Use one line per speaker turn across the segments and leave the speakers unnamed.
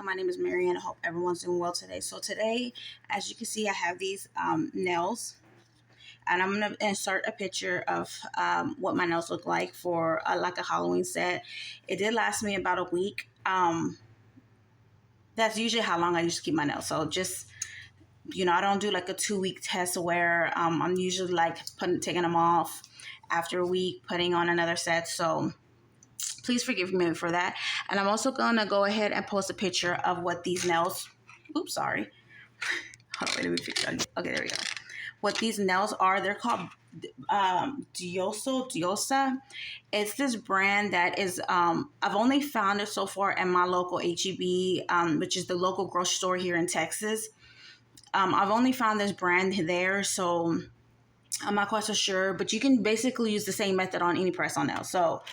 My name is Marianne. I hope everyone's doing well today. So today, as you can see, I have these nails, and I'm going to insert a picture of what my nails look like for like a Halloween set. It did last me about a week. That's usually how long I used to keep my nails. So just, I don't do like a 2-week test where I'm usually like taking them off after a week, putting on another set. So please forgive me for that. And I'm also going to go ahead and post a picture of what these nails, oops, sorry. Hold on, wait, let me fix it. Okay, there we go. What these nails are, they're called Diosa. It's this brand that is, I've only found it so far in my local HEB, which is the local grocery store here in Texas. I've only found this brand there, so I'm not quite so sure, but you can basically use the same method on any press-on nails. So,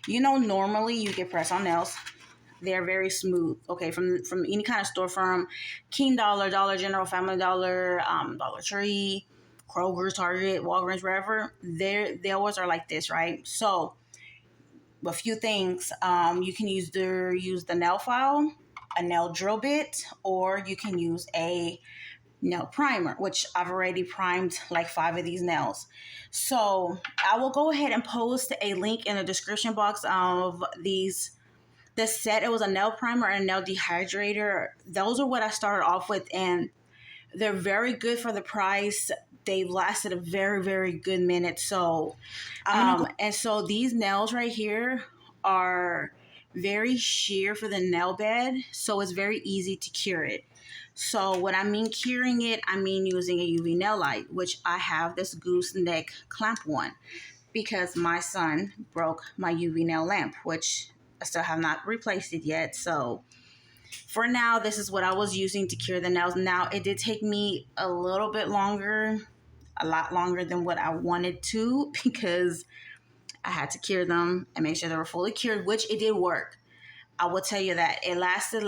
normally you get press-on nails. They're very smooth, okay, from any kind of store, from King Dollar, Dollar General, Family Dollar, Dollar Tree, Kroger, Target, Walgreens, wherever. They always are like this, right? So, a few things. You can use the nail file, a nail drill bit, or you can use a nail primer, which I've already primed like 5 of these nails. So I will go ahead and post a link in the description box of this set. It was a nail primer and a nail dehydrator. Those are what I started off with, and they're very good for the price. They've lasted a very, very good minute. So and so these nails right here are very sheer for the nail bed, so it's very easy to cure it. So when I mean curing it, I mean using a UV nail light, which I have this gooseneck clamp one because my son broke my UV nail lamp, which I still have not replaced it yet. So for now, this is what I was using to cure the nails. Now, it did take me a little bit longer, a lot longer than what I wanted to, because I had to cure them and make sure they were fully cured, which it did work. I will tell you that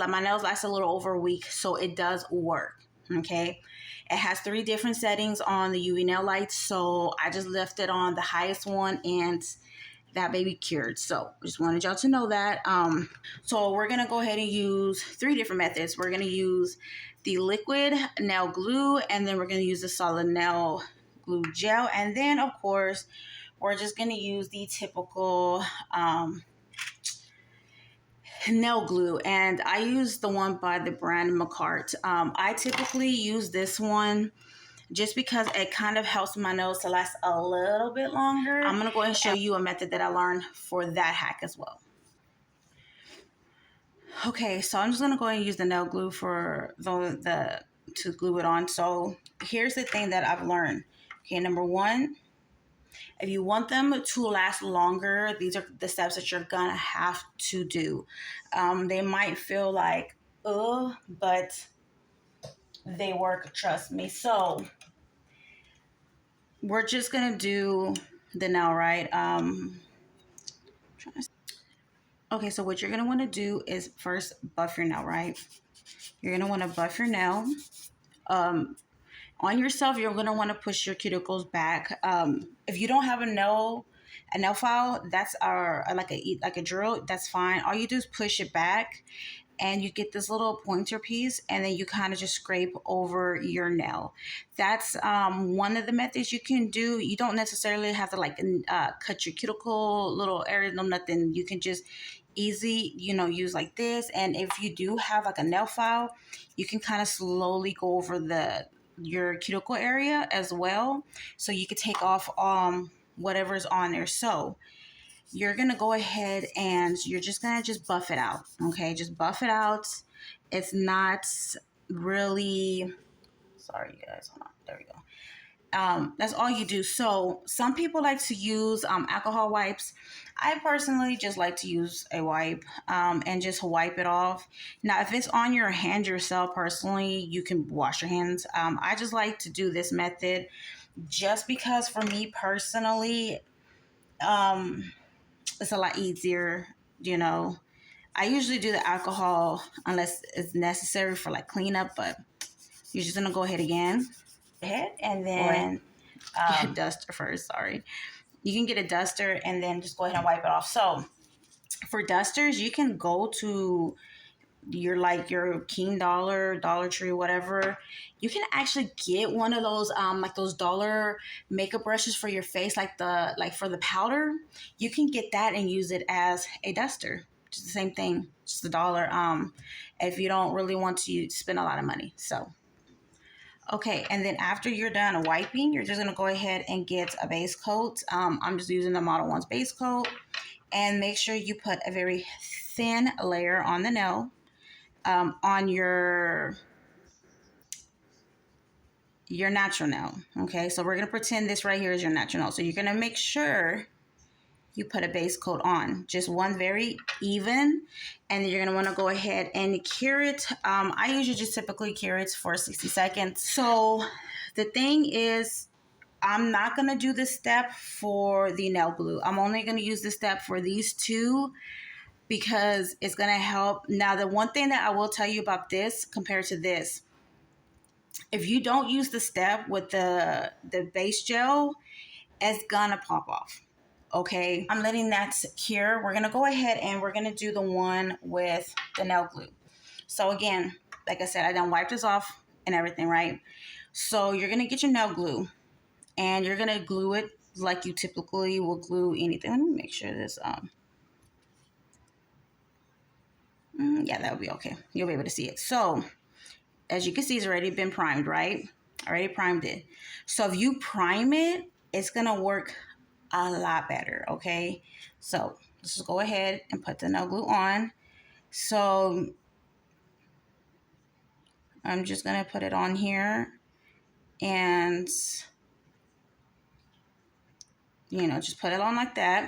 my nails lasted a little over a week, so it does work, okay? It has 3 different settings on the UV nail lights, so I just left it on the highest one, and that baby cured. So I just wanted y'all to know that. So we're going to go ahead and use 3 different methods. We're going to use the liquid nail glue, and then we're going to use the solid nail glue gel, and then, of course, we're just going to use the typical nail glue, and I use the one by the brand Macart. I typically use this one just because it kind of helps my nails to last a little bit longer. I'm gonna go ahead and show you a method that I learned for that hack as well. Okay, so I'm just gonna go ahead and use the nail glue for to glue it on. So here's the thing that I've learned. Okay, number 1, if you want them to last longer, these are the steps that you're gonna have to do. They might feel like, but they work, trust me. So we're just gonna do the nail, right? Okay, so what you're gonna wanna do is first buff your nail, right? You're gonna wanna buff your nail. On yourself, you're going to want to push your cuticles back. If you don't have a nail file, that's like a drill, that's fine. All you do is push it back, and you get this little pointer piece, and then you kind of just scrape over your nail. That's one of the methods you can do. You don't necessarily have to cut your cuticle little area, no nothing. You can just easy, use like this. And if you do have like a nail file, you can kind of slowly go over your cuticle area as well, so you could take off whatever's on there. So you're gonna go ahead and you're just gonna buff it out. Okay, just buff it out. It's not really, sorry you guys, hold on, there we go. That's all you do. So some people like to use alcohol wipes. I personally just like to use a wipe and just wipe it off. Now, if it's on your hand yourself, personally, you can wash your hands. I just like to do this method just because for me personally, it's a lot easier, I usually do the alcohol unless it's necessary for like cleanup, but you're just gonna go ahead again. And then get a duster first, sorry. You can get a duster and then just go ahead and wipe it off. So for dusters, you can go to you're like your King Dollar Tree, whatever, you can actually get one of those like those dollar makeup brushes for your face, like for the powder. You can get that and use it as a duster. Just the same thing, just $1. If you don't really want to spend a lot of money. So okay, and then after you're done wiping, you're just gonna go ahead and get a base coat. I'm just using the Model 1's base coat, and make sure you put a very thin layer on the nail, on your natural nail. Okay, so we're gonna pretend this right here is your natural nail. So you're gonna make sure you put a base coat on, just one very even, and then you're gonna want to go ahead and cure it. I usually just typically cure it for 60 seconds. So the thing is, I'm not gonna do this step for the nail glue. I'm only gonna use this step for these two because it's gonna help. Now, the one thing that I will tell you about this compared to this, if you don't use the step with the base gel, it's gonna pop off. Okay, I'm letting that cure. We're gonna go ahead and we're gonna do the one with the nail glue. So again, like I said, I done wiped this off and everything, right? So you're gonna get your nail glue and you're gonna glue it like you typically will glue anything. Let me make sure this, yeah, that would be okay. You'll be able to see it. So as you can see, it's already been primed, right? I already primed it. So if you prime it, it's gonna work a lot better, okay? So let's just go ahead and put the nail glue on. So I'm just gonna put it on here and, you know, just put it on like that.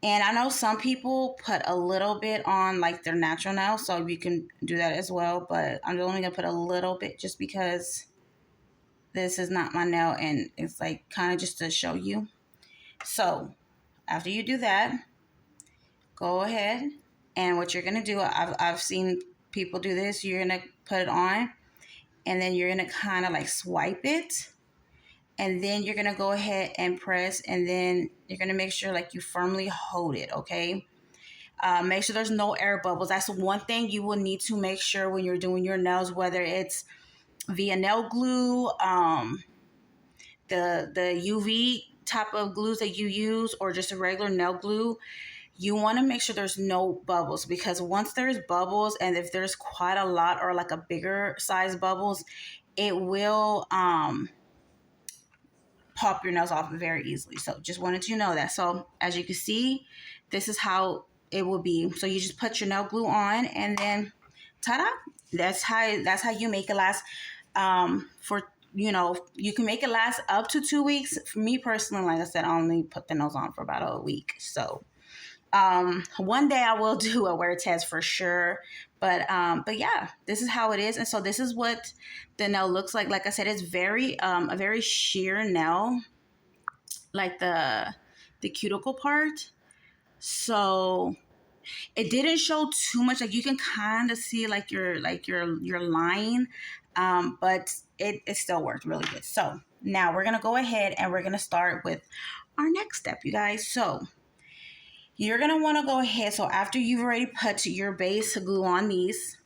And I know some people put a little bit on like their natural nail, so you can do that as well, but I'm only gonna put a little bit just because this is not my nail and it's like kind of just to show you. So after you do that, go ahead, and what you're gonna do, I've seen people do this. You're gonna put it on, and then you're gonna kind of like swipe it, and then you're gonna go ahead and press, and then you're gonna make sure like you firmly hold it. Okay. Make sure there's no air bubbles. That's one thing you will need to make sure when you're doing your nails, whether it's via nail glue, the UV type of glues that you use, or just a regular nail glue. You want to make sure there's no bubbles, because once there's bubbles, and if there's quite a lot or like a bigger size bubbles, it will pop your nails off very easily. So just wanted you to know that. So as you can see, this is how it will be. So you just put your nail glue on, and then ta-da! That's how you make it last. For, you know, you can make it last up to 2 weeks. For me personally, like I said, I only put the nails on for about a week. So one day I will do a wear test for sure. But yeah, this is how it is. And so this is what the nail looks like. Like I said, it's very, a very sheer nail, like the cuticle part. So it didn't show too much. Like you can kind of see like your line, but it still worked really good. So now we're gonna go ahead and we're gonna start with our next step, you guys. So you're gonna want to go ahead. So after you've already put your base glue on these,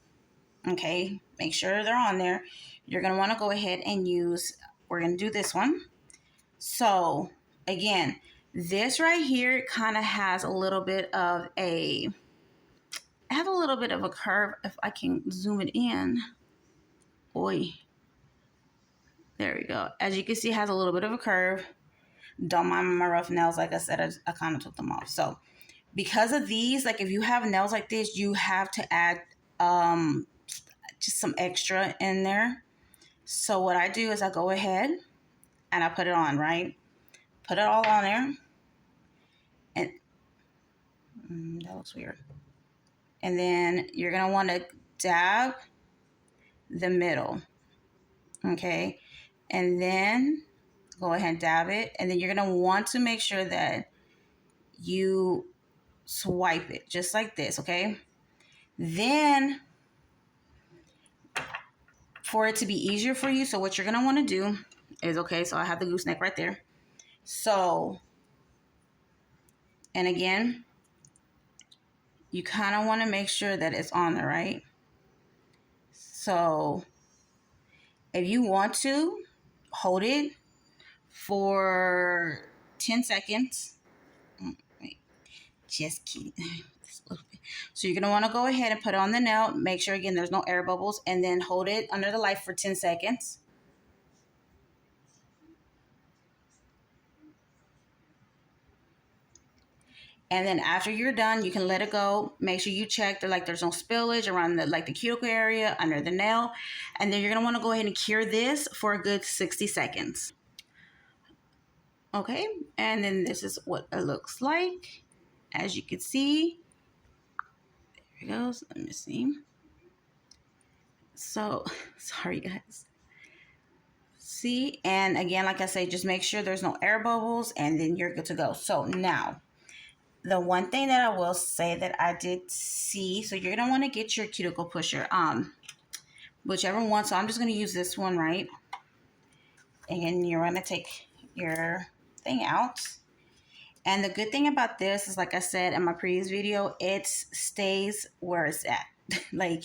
okay, make sure they're on there. You're gonna want to go ahead and use. We're gonna do this one. So again, this right here kind of has a little bit of a. I have a little bit of a curve. If I can zoom it in. Boy. There we go. As you can see, it has a little bit of a curve. Don't mind my rough nails. Like I said, I kind of took them off. So because of these, like if you have nails like this, you have to add just some extra in there. So what I do is I go ahead and I put it on, right? Put it all on there. And that looks weird. And then you're going to want to dab the middle. Okay. And then go ahead and dab it. And then you're going to want to make sure that you swipe it just like this. Okay. Then for it to be easier for you, so what you're going to want to do is, okay, so I have the gooseneck right there. So, and again, you kind of want to make sure that it's on there, right? So if you want to, hold it for 10 seconds. Wait, just kidding. So you're going to want to go ahead and put it on the nail. Make sure, again, there's no air bubbles. And then hold it under the light for 10 seconds. And then after you're done, you can let it go. Make sure you check that there's no spillage around the cuticle area, under the nail. And then you're going to want to go ahead and cure this for a good 60 seconds. Okay, and then this is what it looks like. As you can see, there it goes. Let me see. So, sorry guys. See, and again, like I say, just make sure there's no air bubbles, and then you're good to go. So now, the one thing that I will say that I did see, so you're gonna want to get your cuticle pusher, whichever one. So I'm just gonna use this one, right? And you're gonna take your thing out. And the good thing about this is, like I said in my previous video, it stays where it's at. Like,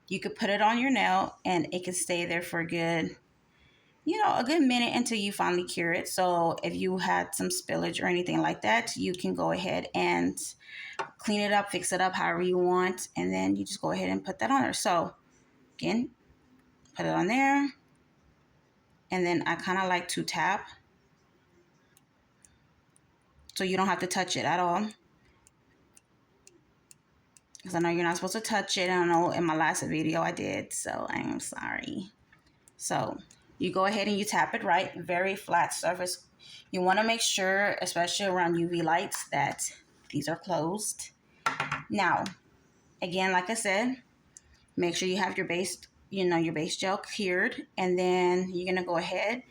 you could put it on your nail and it can stay there for a good minute until you finally cure it. So if you had some spillage or anything like that, you can go ahead and clean it up, fix it up however you want, and then you just go ahead and put that on there. So again, put it on there, and then I kind of like to tap so you don't have to touch it at all, because I know you're not supposed to touch it. I know in my last video I did, so I am sorry. So you go ahead and you tap it right, very flat surface. You want to make sure, especially around UV lights, that these are closed. Now, again, like I said, make sure you have your base, your base gel cured, and then you're going to go ahead.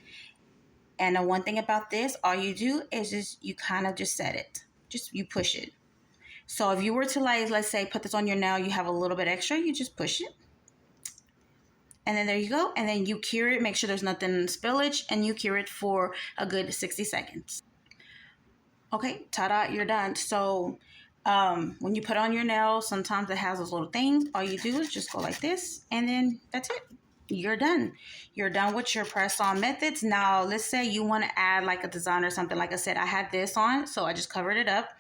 And the one thing about this, all you do is just, you kind of just set it. Just, you push it. So if you were to, let's say, put this on your nail, you have a little bit extra, you just push it. And then there you go. And then you cure it. Make sure there's nothing spillage. And you cure it for a good 60 seconds. Okay, ta-da, you're done. So when you put on your nail, sometimes it has those little things. All you do is just go like this. And then that's it. You're done. You're done with your press-on methods. Now, let's say you want to add a design or something. Like I said, I had this on, so I just covered it up.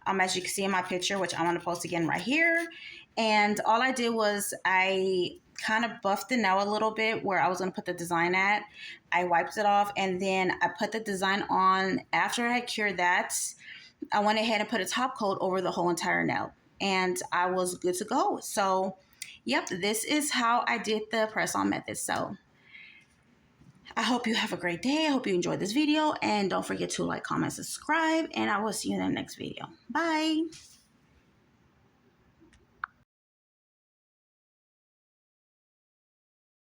As you can see in my picture, which I'm going to post again right here. And all I did was I kind of buffed the nail a little bit where I was going to put the design at. I wiped it off, and then I put the design on. After I had cured that, I went ahead and put a top coat over the whole entire nail, and I was good to go. So yep, this is how I did the press-on method. So I hope you have a great day. I hope you enjoyed this video, and don't forget to like, comment, subscribe, and I will see you in the next video. Bye.